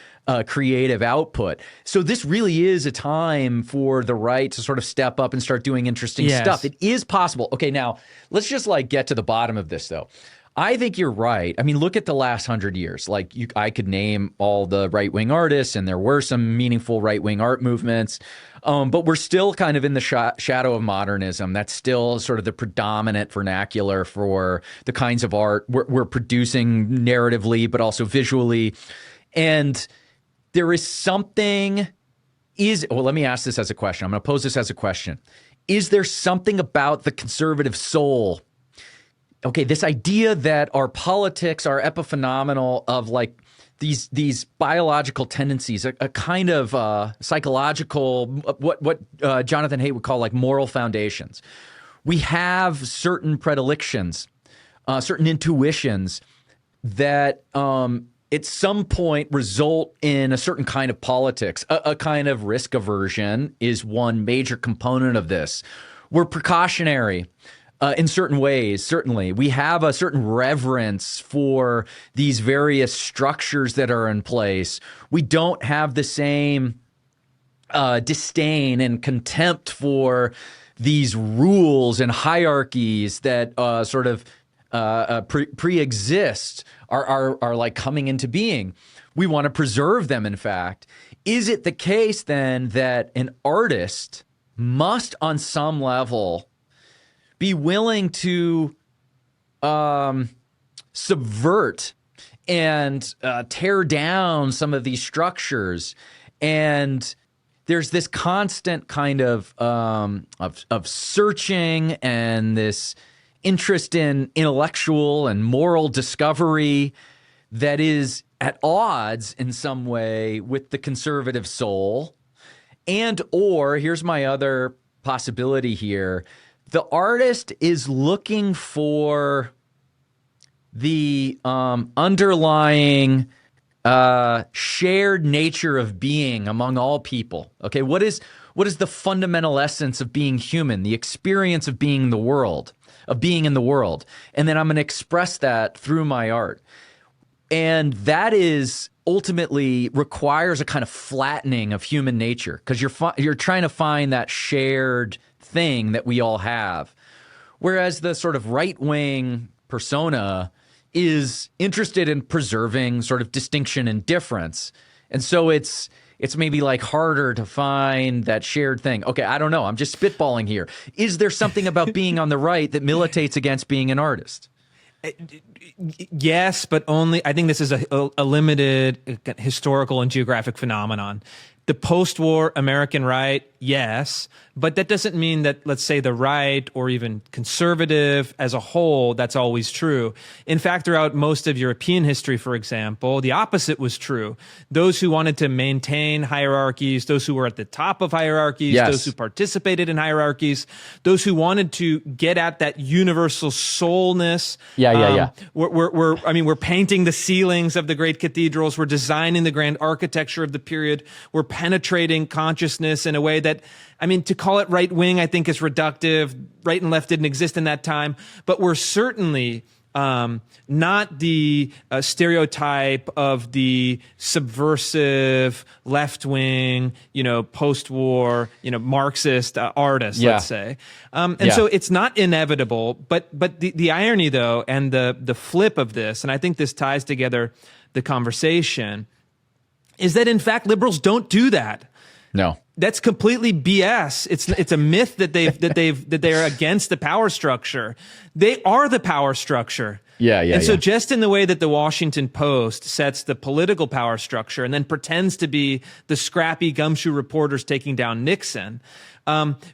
creative output. So this really is a time for the right to sort of step up and start doing interesting stuff. It is possible. Okay, now let's just like get to the bottom of this though. I think you're right. I mean, look at the last 100 years. Like I could name all the right-wing artists, and there were some meaningful right-wing art movements. But we're still kind of in the shadow of modernism. That's still sort of the predominant vernacular for the kinds of art we're producing narratively, but also visually. And there is something let me ask this as a question. I'm going to pose this as a question. Is there something about the conservative soul? Okay, this idea that our politics are epiphenomenal of like these biological tendencies, a kind of psychological, what Jonathan Haidt would call like moral foundations. We have certain predilections, certain intuitions that at some point result in a certain kind of politics. A kind of risk aversion is one major component of this. We're precautionary. In certain ways, certainly. We have a certain reverence for these various structures that are in place. We don't have the same disdain and contempt for these rules and hierarchies that sort of pre-exist, are like coming into being. We want to preserve them, in fact. Is it the case, then, that an artist must, on some level, be willing to subvert and tear down some of these structures. And there's this constant kind of searching and this interest in intellectual and moral discovery that is at odds in some way with the conservative soul. And or here's my other possibility here. The artist is looking for the underlying shared nature of being among all people. Okay, what is the fundamental essence of being human, the experience of being in the world, and then I'm going to express that through my art. And that is ultimately requires a kind of flattening of human nature, because you're trying to find that shared thing that we all have. Whereas the sort of right-wing persona is interested in preserving sort of distinction and difference. And so it's maybe like harder to find that shared thing. Okay, I don't know. I'm just spitballing here. Is there something about being on the right that militates against being an artist? Yes, but only, I think this is a limited historical and geographic phenomenon. The post-war American right, yes, but that doesn't mean that, let's say, the right or even conservative as a whole, that's always true. In fact, throughout most of European history, for example, the opposite was true. Those who wanted to maintain hierarchies, those who were at the top of hierarchies, yes, those who participated in hierarchies, those who wanted to get at that universal soulness. We're painting the ceilings of the great cathedrals. We're designing the grand architecture of the period. We're penetrating consciousness in a way that, I mean, to call it right wing, I think is reductive. Right and left didn't exist in that time, but we're certainly not the stereotype of the subversive left wing, post-war, Marxist artist, let's say. So it's not inevitable, but the irony though, and the flip of this, and I think this ties together the conversation, is that in fact liberals don't do that. No, that's completely BS. It's a myth that they are against the power structure. They are the power structure. So just in the way that the Washington Post sets the political power structure and then pretends to be the scrappy gumshoe reporters taking down Nixon,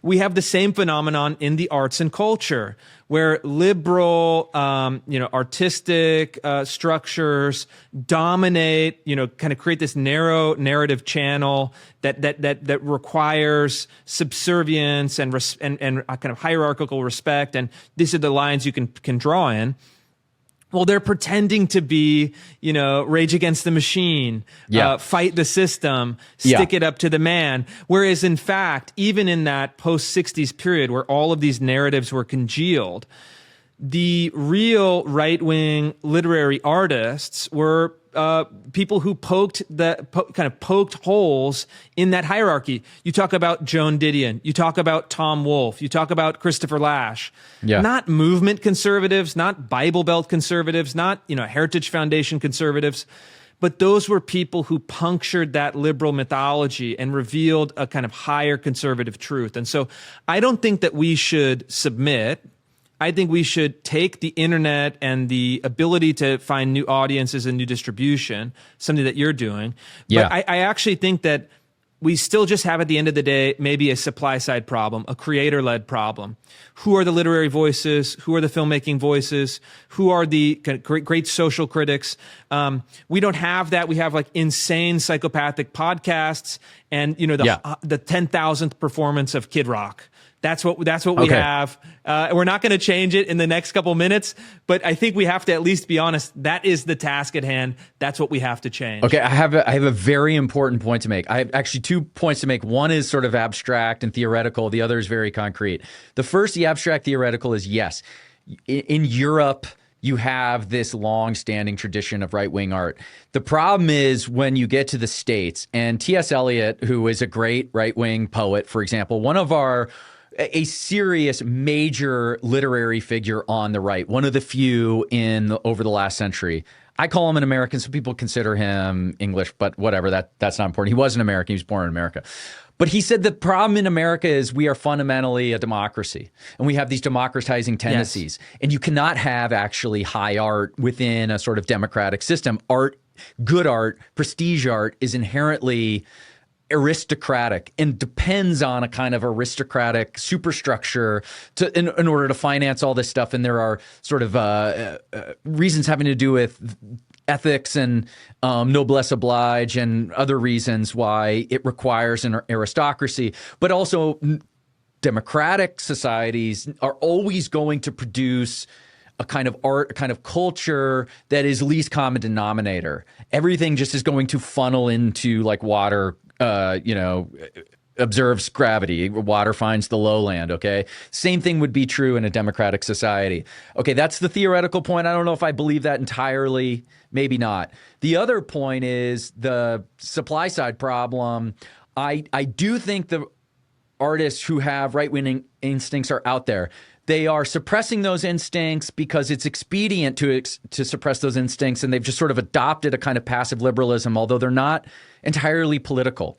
we have the same phenomenon in the arts and culture, where liberal, artistic structures dominate, kind of create this narrow narrative channel that requires subservience and kind of hierarchical respect, and these are the lines you can draw in. Well, they're pretending to be, Rage Against the Machine, fight the system, stick it up to the man. Whereas in fact, even in that post-60s period where all of these narratives were congealed, the real right-wing literary artists were people who poked holes in that hierarchy. You talk about Joan Didion, you talk about Tom Wolfe, you talk about Christopher Lasch. Not movement conservatives, not Bible Belt conservatives, not Heritage Foundation conservatives, but those were people who punctured that liberal mythology and revealed a kind of higher conservative truth. And so I don't think that we should submit. I think we should take the internet and the ability to find new audiences and new distribution, something that you're doing. But I actually think that we still just have, at the end of the day, maybe a supply side problem, a creator-led problem. Who are the literary voices? Who are the filmmaking voices? Who are the great social critics? We don't have that. We have like insane psychopathic podcasts and, the 10,000th performance of Kid Rock. That's what we have. We're not going to change it in the next couple minutes, but I think we have to at least be honest. That is the task at hand. That's what we have to change. Okay, I have a very important point to make. I have actually 2 points to make. One is sort of abstract and theoretical. The other is very concrete. The first, the abstract theoretical, is yes. In Europe, you have this long-standing tradition of right-wing art. The problem is when you get to the States, and T.S. Eliot, who is a great right-wing poet, for example, a serious major literary figure on the right, one of the few over the last century. I call him an American. Some people consider him English, but whatever, that's not important. He was an American. He was born in America. But he said the problem in America is we are fundamentally a democracy, and we have these democratizing tendencies. Yes. And you cannot have actually high art within a sort of democratic system. Art, good art, prestige art is inherently aristocratic and depends on a kind of aristocratic superstructure in order to finance all this stuff. And there are sort of reasons having to do with ethics and noblesse oblige and other reasons why it requires an aristocracy. But also democratic societies are always going to produce a kind of art, a kind of culture that is least common denominator. Everything just is going to funnel into like water, observes gravity. Water finds the lowland, okay? Same thing would be true in a democratic society. Okay, that's the theoretical point. I don't know if I believe that entirely. Maybe not. The other point is the supply side problem. I do think the artists who have right-wing instincts are out there. They are suppressing those instincts because it's expedient to suppress those instincts, and they've just sort of adopted a kind of passive liberalism, although they're not entirely political.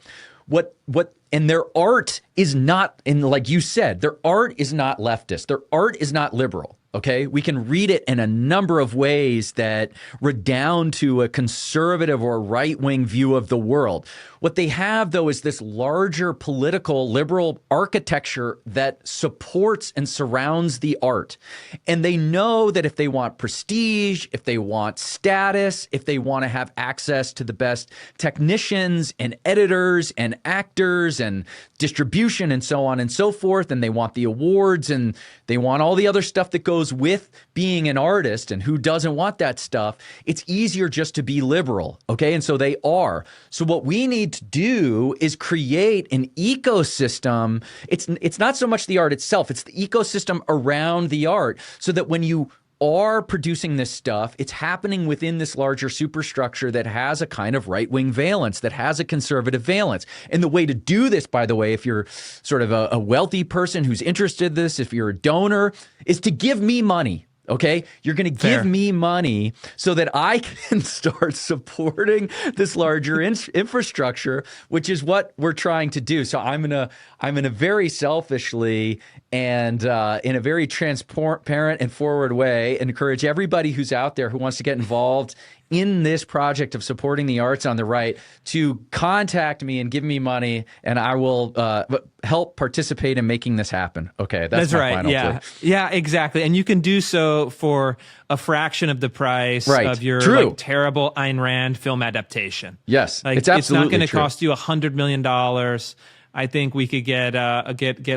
And their art is not, and like you said, their art is not leftist. Their art is not liberal. Okay, we can read it in a number of ways that redound to a conservative or right-wing view of the world. What they have, though, is this larger political liberal architecture that supports and surrounds the art. And they know that if they want prestige, if they want status, if they want to have access to the best technicians and editors and actors and distribution and so on and so forth, and they want the awards and they want all the other stuff that goes with being an artist, and who doesn't want that stuff, it's easier just to be liberal, okay? And so they are. So what we need to do is create an ecosystem. It's not so much the art itself, it's the ecosystem around the art, so that when you are producing this stuff, it's happening within this larger superstructure that has a kind of right-wing valence, that has a conservative valence. And the way to do this, by the way, if you're sort of a wealthy person who's interested in this, if you're a donor, is to give me money. Okay, you're going to give me money so that I can start supporting this larger infrastructure, which is what we're trying to do. So I'm gonna very selfishly and in a very transparent and forward way encourage everybody who's out there who wants to get involved in this project of supporting the arts on the right to contact me and give me money, and I will help participate in making this happen. Okay, that's my right. final Yeah, plea. yeah, exactly. And you can do so for a fraction of the price of your terrible Ayn Rand film adaptation. Yes, it's absolutely not going to cost you $100 million. I think we could get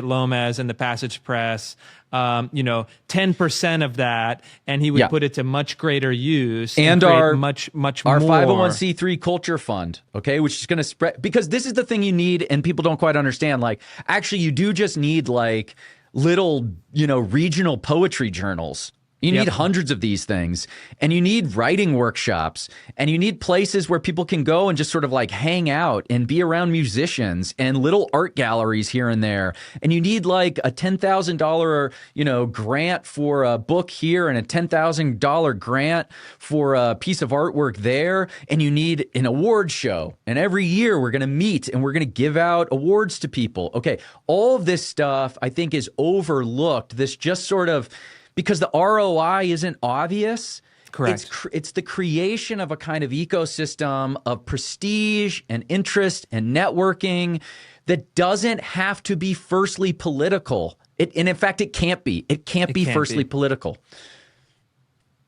Lomez and the Passage Press, 10% of that, and he would put it to much greater use and our much more. Our 501c3 culture fund, okay, which is going to spread, because this is the thing you need, and people don't quite understand. Like, actually, you do just need like little, regional poetry journals. You need hundreds of these things, and you need writing workshops, and you need places where people can go and just sort of like hang out and be around musicians, and little art galleries here and there. And you need like a $10,000, grant for a book here and a $10,000 grant for a piece of artwork there. And you need an award show. And every year we're going to meet and we're going to give out awards to people. Okay, all of this stuff I think is overlooked. This just sort of, because the ROI isn't obvious. Correct. It's the creation of a kind of ecosystem of prestige and interest and networking that doesn't have to be firstly political. And in fact, it can't be. It can't be firstly political.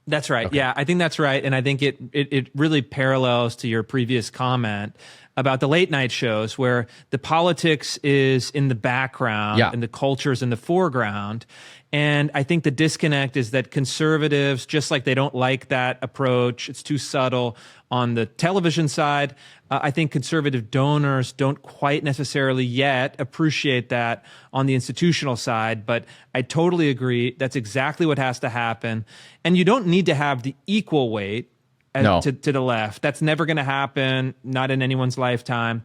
That's right. Okay. Yeah, I think that's right. And I think it really parallels to your previous comment about the late night shows, where the politics is in the background and the culture is in the foreground. And I think the disconnect is that conservatives, just like they don't like that approach, it's too subtle on the television side. I think conservative donors don't quite necessarily yet appreciate that on the institutional side, but I totally agree. That's exactly what has to happen. And you don't need to have the equal weight to the left. That's never going to happen, not in anyone's lifetime.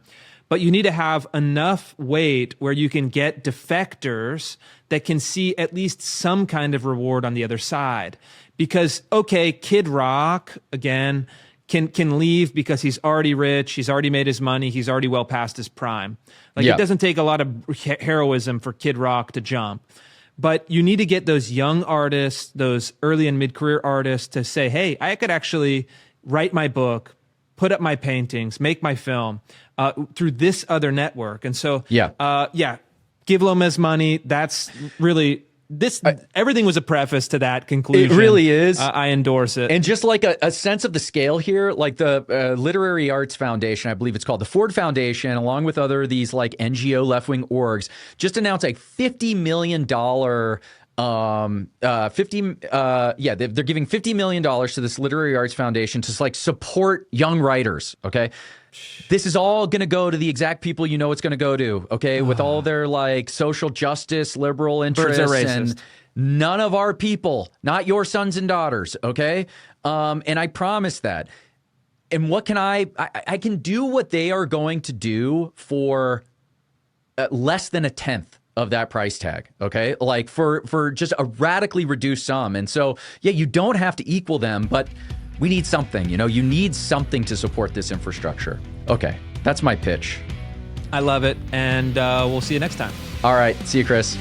But you need to have enough weight where you can get defectors that can see at least some kind of reward on the other side. Because, okay, Kid Rock, again, can leave because he's already rich, he's already made his money, he's already well past his prime. Like Yeah. it doesn't take a lot of heroism for Kid Rock to jump. But you need to get those young artists, those early and mid-career artists to say, hey, I could actually write my book, put up my paintings, make my film through this other network. And so, give Lomez money. That's really... everything was a preface to that conclusion. It really is. I endorse it. And just like a sense of the scale here, like the Literary Arts Foundation, I believe it's called, the Ford Foundation, along with these like NGO left-wing orgs, just announced a $50 million they're giving $50 million to this Literary Arts Foundation to like support young writers. Okay. This is all going to go to the exact people you know it's going to go to, okay, with all their like social justice, liberal interests, and none of our people, not your sons and daughters, okay? And I promise that. And what can I can do what they are going to do for less than a tenth of that price tag, okay? Like for just a radically reduced sum. And so, yeah, you don't have to equal them, but we need something, you need something to support this infrastructure. Okay, that's my pitch. I love it. And we'll see you next time. All right, see you, Chris.